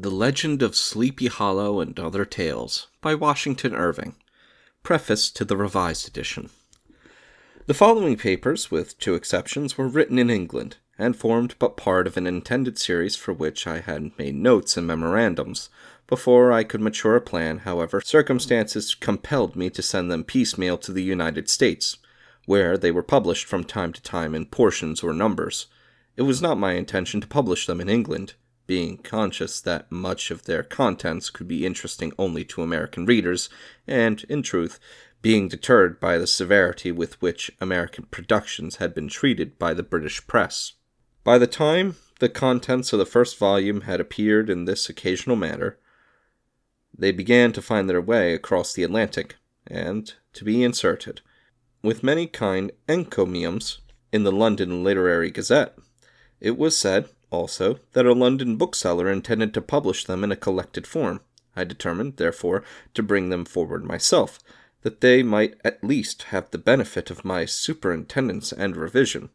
The Legend of Sleepy Hollow and Other Tales by Washington Irving. Preface to the Revised Edition. The following papers, with two exceptions, were written in England, and formed but part of an intended series for which I had made notes and memorandums. Before I could mature a plan, however, circumstances compelled me to send them piecemeal to the United States, where they were published from time to time in portions or numbers. It was not my intention to publish them in England, being conscious that much of their contents could be interesting only to American readers, and, in truth, being deterred by the severity with which American productions had been treated by the British press. By the time the contents of the first volume had appeared in this occasional manner, they began to find their way across the Atlantic, and to be inserted, with many kind encomiums, in the London Literary Gazette. It was said, also, that a London bookseller intended to publish them in a collected form. I determined, therefore, to bring them forward myself, that they might at least have the benefit of my superintendence and revision.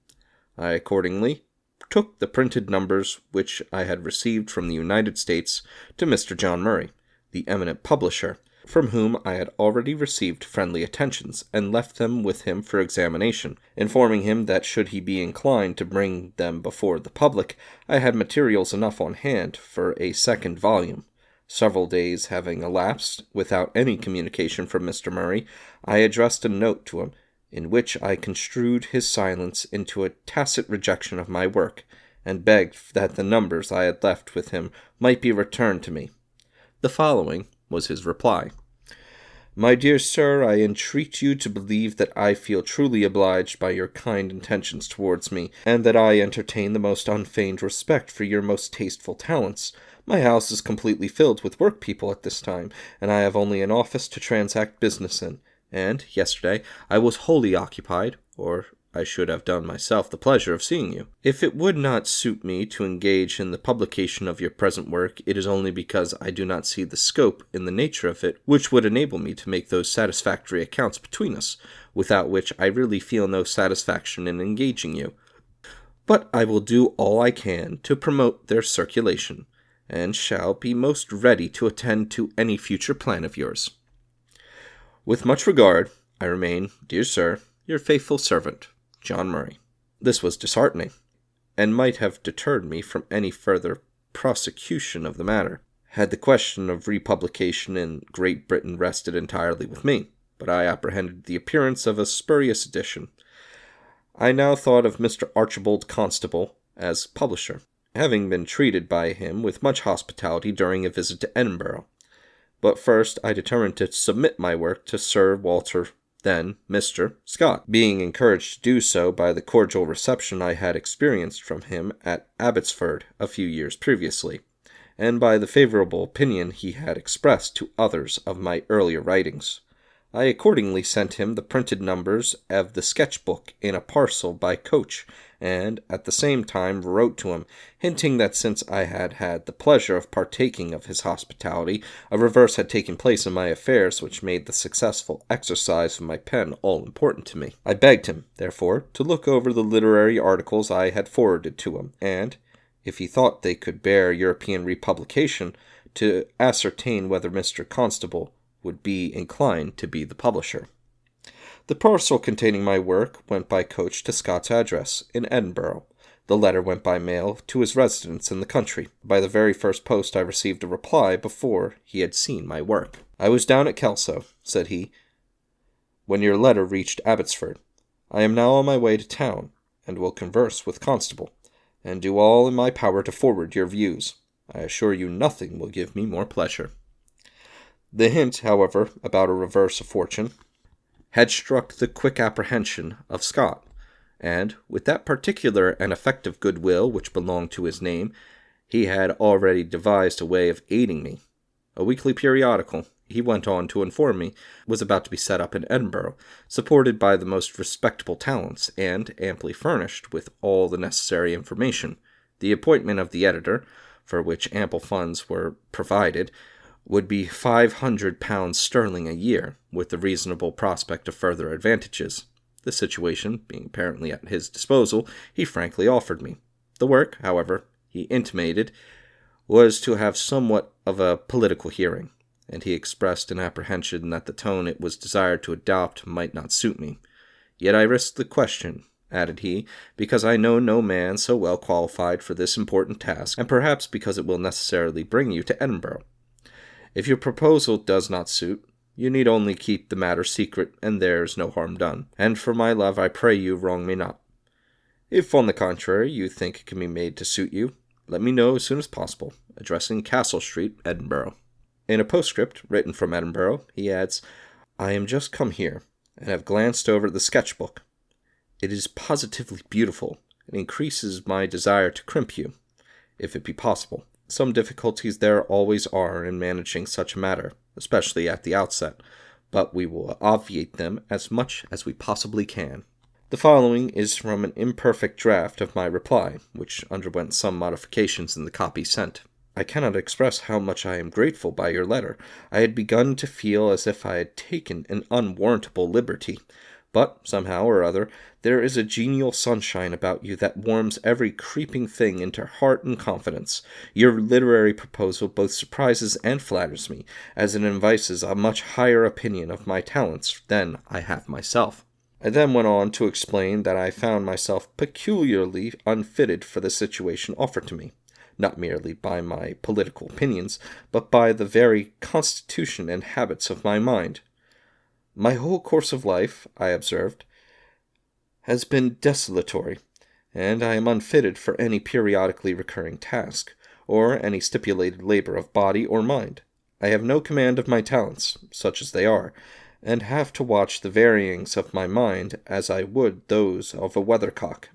I accordingly took the printed numbers which I had received from the United States to Mr. John Murray, the eminent publisher, from whom I had already received friendly attentions, and left them with him for examination, informing him that should he be inclined to bring them before the public, I had materials enough on hand for a second volume. Several days having elapsed without any communication from Mr. Murray, I addressed a note to him, in which I construed his silence into a tacit rejection of my work, and begged that the numbers I had left with him might be returned to me. The following was his reply. My dear sir, I entreat you to believe that I feel truly obliged by your kind intentions towards me, and that I entertain the most unfeigned respect for your most tasteful talents. My house is completely filled with work-people at this time, and I have only an office to transact business in, and yesterday I was wholly occupied, or I should have done myself the pleasure of seeing you. If it would not suit me to engage in the publication of your present work, it is only because I do not see the scope in the nature of it which would enable me to make those satisfactory accounts between us, without which I really feel no satisfaction in engaging you. But I will do all I can to promote their circulation, and shall be most ready to attend to any future plan of yours. With much regard, I remain, dear sir, your faithful servant, John Murray. This was disheartening, and might have deterred me from any further prosecution of the matter, had the question of republication in Great Britain rested entirely with me, but I apprehended the appearance of a spurious edition. I now thought of Mr. Archibald Constable as publisher, having been treated by him with much hospitality during a visit to Edinburgh. But first I determined to submit my work to Sir Walter, then Mr. Scott, being encouraged to do so by the cordial reception I had experienced from him at Abbotsford a few years previously, and by the favorable opinion he had expressed to others of my earlier writings. I accordingly sent him the printed numbers of the sketch-book in a parcel by coach, and at the same time wrote to him, hinting that since I had had the pleasure of partaking of his hospitality, a reverse had taken place in my affairs which made the successful exercise of my pen all important to me. I begged him, therefore, to look over the literary articles I had forwarded to him, and, if he thought they could bear European republication, to ascertain whether Mr. Constable would be inclined to be the publisher. The parcel containing my work went by coach to Scott's address in Edinburgh. The letter went by mail to his residence in the country. By the very first post I received a reply before he had seen my work. I was down at Kelso, said he, when your letter reached Abbotsford. I am now on my way to town, and will converse with Constable, and do all in my power to forward your views. I assure you nothing will give me more pleasure. The hint, however, about a reverse of fortune, had struck the quick apprehension of Scott, and, with that particular and effective goodwill which belonged to his name, he had already devised a way of aiding me. A weekly periodical, he went on to inform me, was about to be set up in Edinburgh, supported by the most respectable talents, and amply furnished with all the necessary information. The appointment of the editor, for which ample funds were provided, would be £500 sterling a year, with the reasonable prospect of further advantages. The situation, being apparently at his disposal, he frankly offered me. The work, however, he intimated, was to have somewhat of a political hearing, and he expressed an apprehension that the tone it was desired to adopt might not suit me. Yet I risk the question, added he, because I know no man so well qualified for this important task, and perhaps because it will necessarily bring you to Edinburgh. If your proposal does not suit, you need only keep the matter secret, and there's no harm done. And for my love, I pray you wrong me not. If, on the contrary, you think it can be made to suit you, let me know as soon as possible, addressing Castle Street, Edinburgh. In a postscript written from Edinburgh, he adds, I am just come here, and have glanced over the sketch-book. It is positively beautiful, and increases my desire to crimp you, if it be possible. Some difficulties there always are in managing such a matter, especially at the outset, but we will obviate them as much as we possibly can. The following is from an imperfect draft of my reply, which underwent some modifications in the copy sent. I cannot express how much I am grateful by your letter. I had begun to feel as if I had taken an unwarrantable liberty. But, somehow or other, there is a genial sunshine about you that warms every creeping thing into heart and confidence. Your literary proposal both surprises and flatters me, as it evinces a much higher opinion of my talents than I have myself. I then went on to explain that I found myself peculiarly unfitted for the situation offered to me, not merely by my political opinions, but by the very constitution and habits of my mind. My whole course of life, I observed, has been desultory, and I am unfitted for any periodically recurring task, or any stipulated labor of body or mind. I have no command of my talents, such as they are, and have to watch the varyings of my mind as I would those of a weathercock.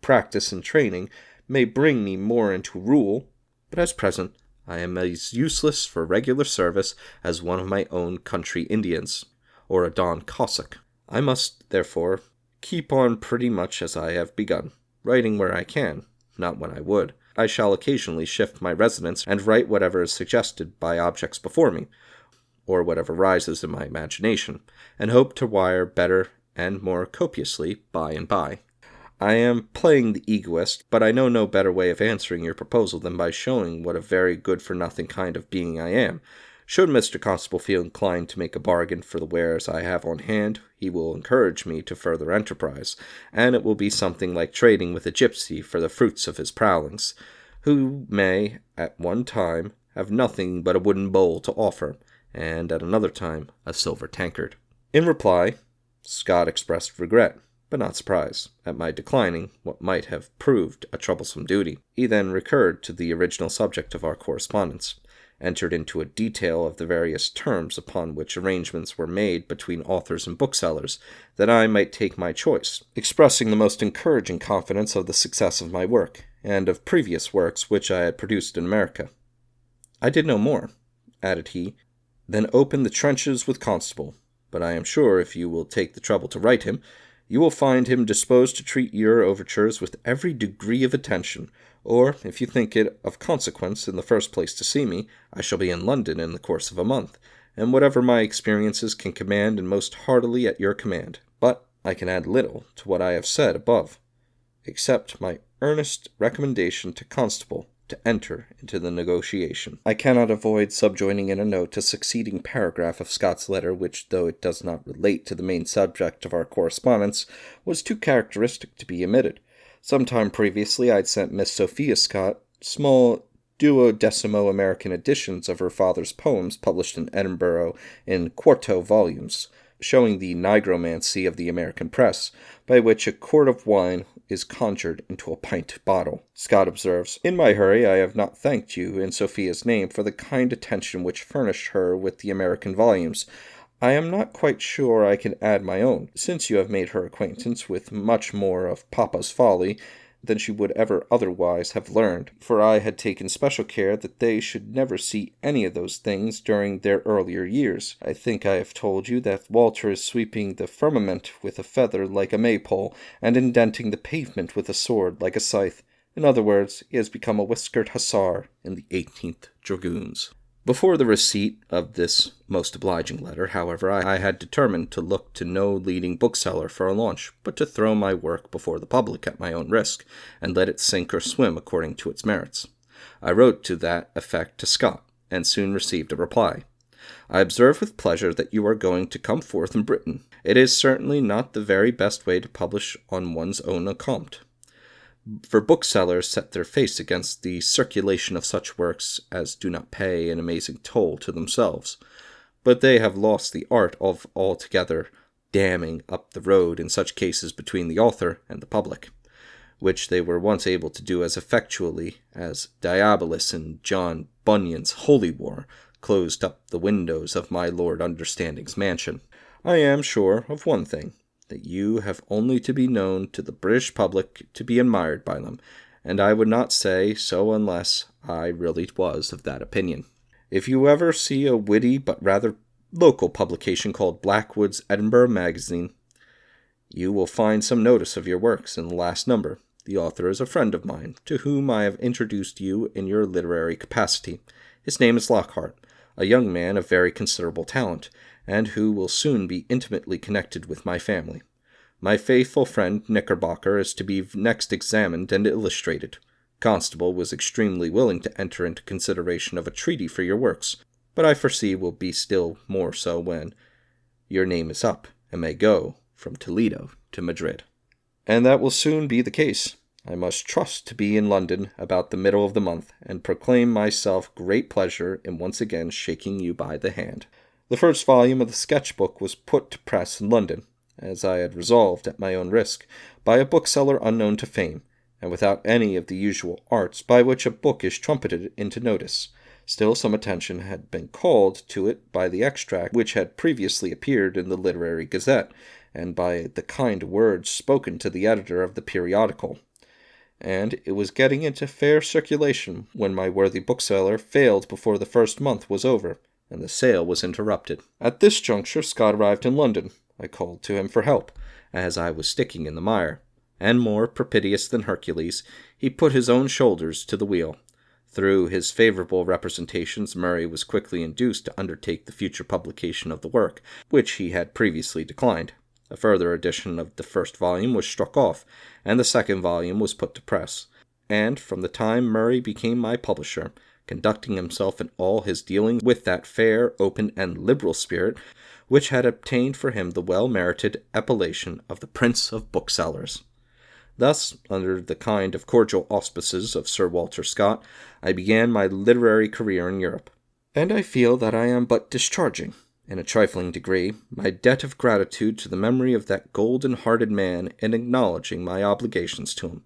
Practice and training may bring me more into rule, but as present I am as useless for regular service as one of my own country Indians, or a Don Cossack. I must, therefore, keep on pretty much as I have begun, writing where I can, not when I would. I shall occasionally shift my residence and write whatever is suggested by objects before me, or whatever rises in my imagination, and hope to wire better and more copiously by and by. I am playing the egoist, but I know no better way of answering your proposal than by showing what a very good-for-nothing kind of being I am. Should Mr. Constable feel inclined to make a bargain for the wares I have on hand, he will encourage me to further enterprise, and it will be something like trading with a gypsy for the fruits of his prowlings, who may, at one time, have nothing but a wooden bowl to offer, and at another time a silver tankard. In reply, Scott expressed regret, but not surprise, at my declining what might have proved a troublesome duty. He then recurred to the original subject of our correspondence, entered into a detail of the various terms upon which arrangements were made between authors and booksellers, that I might take my choice, expressing the most encouraging confidence of the success of my work, and of previous works which I had produced in America. I did no more, added he, than open the trenches with Constable, but I am sure if you will take the trouble to write him, you will find him disposed to treat your overtures with every degree of attention, or, if you think it of consequence in the first place to see me, I shall be in London in the course of a month, and whatever my experiences can command and most heartily at your command. But I can add little to what I have said above, except my earnest recommendation to Constable to enter into the negotiation. I cannot avoid subjoining in a note a succeeding paragraph of Scott's letter, which, though it does not relate to the main subject of our correspondence, was too characteristic to be omitted. Some time previously I had sent Miss Sophia Scott small 12mo American editions of her father's poems published in Edinburgh in quarto volumes, showing the nigromancy of the American press, by which a quart of wine is conjured into a pint bottle. Scott observes, In my hurry I have not thanked you in Sophia's name for the kind attention which furnished her with the American volumes. I am not quite sure I can add my own, since you have made her acquaintance with much more of Papa's folly than she would ever otherwise have learned, for I had taken special care that they should never see any of those things during their earlier years. I think I have told you that Walter is sweeping the firmament with a feather like a maypole, and indenting the pavement with a sword like a scythe. In other words, he has become a whiskered hussar in the 18th Dragoons. Before the receipt of this most obliging letter, however, I had determined to look to no leading bookseller for a launch, but to throw my work before the public at my own risk, and let it sink or swim according to its merits. I wrote to that effect to Scott, and soon received a reply. I observe with pleasure that you are going to come forth in Britain. It is certainly not the very best way to publish on one's own account, for booksellers set their face against the circulation of such works as do not pay an amazing toll to themselves. But they have lost the art of altogether damming up the road in such cases between the author and the public, which they were once able to do as effectually as Diabolus in John Bunyan's Holy War closed up the windows of my Lord Understanding's mansion. I am sure of one thing, that you have only to be known to the British public to be admired by them, and I would not say so unless I really was of that opinion. If you ever see a witty but rather local publication called Blackwood's Edinburgh Magazine, you will find some notice of your works in the last number. The author is a friend of mine, to whom I have introduced you in your literary capacity. His name is Lockhart, a young man of very considerable talent, and who will soon be intimately connected with my family. My faithful friend Knickerbocker is to be next examined and illustrated. Constable was extremely willing to enter into consideration of a treaty for your works, but I foresee will be still more so when your name is up and may go from Toledo to Madrid. And that will soon be the case. I must trust to be in London about the middle of the month, and proclaim myself great pleasure in once again shaking you by the hand. The first volume of the sketch-book was put to press in London, as I had resolved at my own risk, by a bookseller unknown to fame, and without any of the usual arts by which a book is trumpeted into notice. Still some attention had been called to it by the extract which had previously appeared in the Literary Gazette, and by the kind words spoken to the editor of the periodical, and it was getting into fair circulation when my worthy bookseller failed before the first month was over, and the sale was interrupted. At this juncture Scott arrived in London. I called to him for help, as I was sticking in the mire, and more propitious than Hercules, he put his own shoulders to the wheel. Through his favorable representations, Murray was quickly induced to undertake the future publication of the work, which he had previously declined. A further edition of the first volume was struck off, and the second volume was put to press. And from the time Murray became my publisher, conducting himself in all his dealings with that fair, open, and liberal spirit which had obtained for him the well-merited appellation of the Prince of Booksellers. Thus, under the kind of cordial auspices of Sir Walter Scott, I began my literary career in Europe, and I feel that I am but discharging, in a trifling degree, my debt of gratitude to the memory of that golden-hearted man in acknowledging my obligations to him.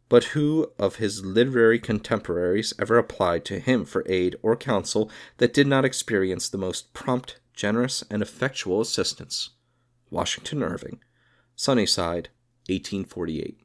But who of his literary contemporaries ever applied to him for aid or counsel that did not experience the most prompt, generous, and effectual assistance? Washington Irving, Sunnyside, 1848.